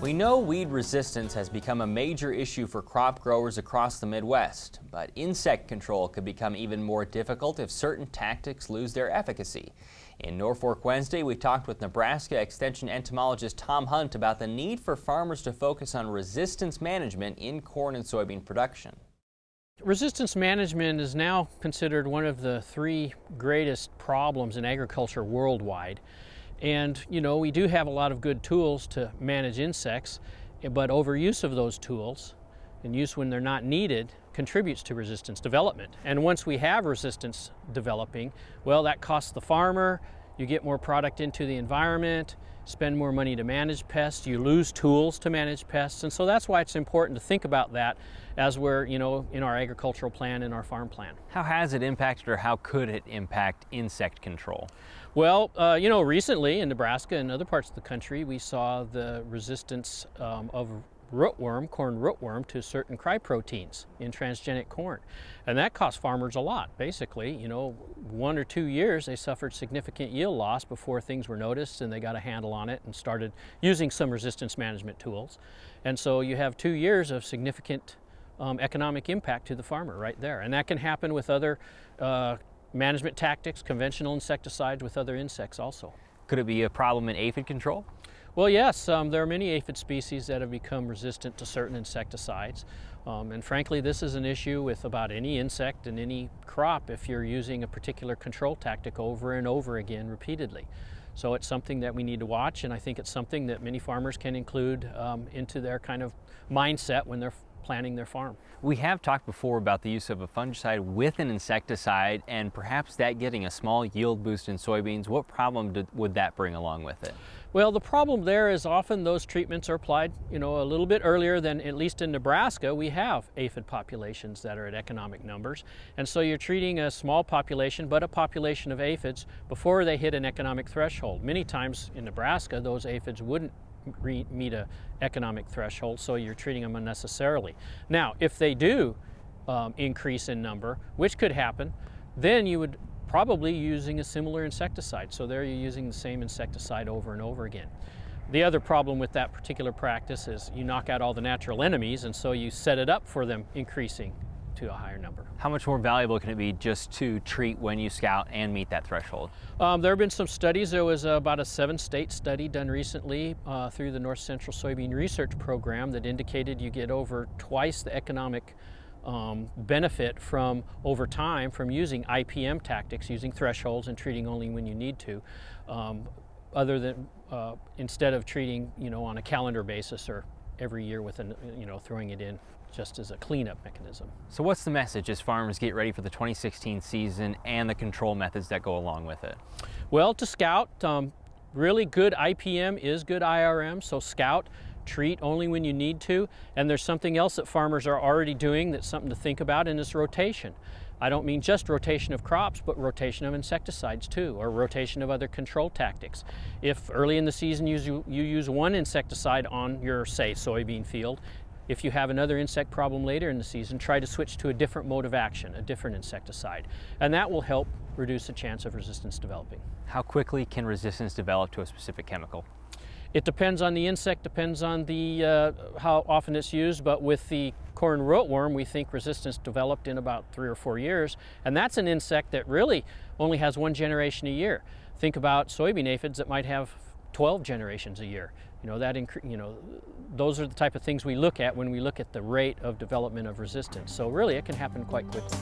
We know weed resistance has become a major issue for crop growers across the Midwest, but insect control could become even more difficult if certain tactics lose their efficacy. In Norfolk Wednesday, we talked with Nebraska Extension entomologist Tom Hunt about the need for farmers to focus on resistance management in corn and soybean production. Resistance management is now considered one of the three greatest problems in agriculture worldwide. And we do have a lot of good tools to manage insects, but overuse of those tools and use when they're not needed contributes to resistance development. And once we have resistance developing, well, that costs the farmer, you get more product into the environment, spend more money to manage pests, you lose tools to manage pests, and so that's why it's important to think about that as we're, in our agricultural plan and our farm plan. How has it impacted, or how could it impact insect control? Well, recently in Nebraska and other parts of the country, we saw the resistance of rootworm, corn rootworm, to certain cryproteins in transgenic corn. And that cost farmers a lot. Basically, 1 or 2 years they suffered significant yield loss before things were noticed and they got a handle on it and started using some resistance management tools. And so you have 2 years of significant economic impact to the farmer right there. And that can happen with other management tactics, conventional insecticides with other insects also. Could it be a problem in aphid control? Well, yes, there are many aphid species that have become resistant to certain insecticides. And frankly, this is an issue with about any insect and any crop if you're using a particular control tactic over and over again repeatedly. So it's something that we need to watch, and I think it's something that many farmers can include into their kind of mindset when they're planning their farm. We have talked before about the use of a fungicide with an insecticide and perhaps that getting a small yield boost in soybeans. What problem would that bring along with it? Well, the problem there is often those treatments are applied, a little bit earlier than, at least in Nebraska, we have aphid populations that are at economic numbers. And so you're treating a small population, but a population of aphids before they hit an economic threshold. Many times in Nebraska, those aphids wouldn't meet an economic threshold, so you're treating them unnecessarily. Now, if they do increase in number, which could happen, then you would probably using a similar insecticide. So there you're using the same insecticide over and over again. The other problem with that particular practice is you knock out all the natural enemies, and so you set it up for them increasing to a higher number. How much more valuable can it be just to treat when you scout and meet that threshold? There have been some studies. There was about a 7-state study done recently through the North Central Soybean Research Program that indicated you get over twice the economic benefit from over time from using IPM tactics, using thresholds and treating only when you need to, other than instead of treating on a calendar basis or every year with throwing it in just as a cleanup mechanism. So what's the message as farmers get ready for the 2016 season and the control methods that go along with it? Well, to scout, really good IPM is good IRM, so scout, treat only when you need to, and there's something else that farmers are already doing that's something to think about, and it's rotation. I don't mean just rotation of crops, but rotation of insecticides too, or rotation of other control tactics. If early in the season you use one insecticide on your, say, soybean field, if you have another insect problem later in the season, try to switch to a different mode of action, a different insecticide, and that will help reduce the chance of resistance developing. How quickly can resistance develop to a specific chemical? It depends on the insect, depends on the how often it's used, but with the corn rootworm, we think resistance developed in about 3 or 4 years, and that's an insect that really only has 1 generation a year. Think about soybean aphids that might have 12 generations a year. Those are the type of things we look at when we look at the rate of development of resistance. So really, it can happen quite quickly.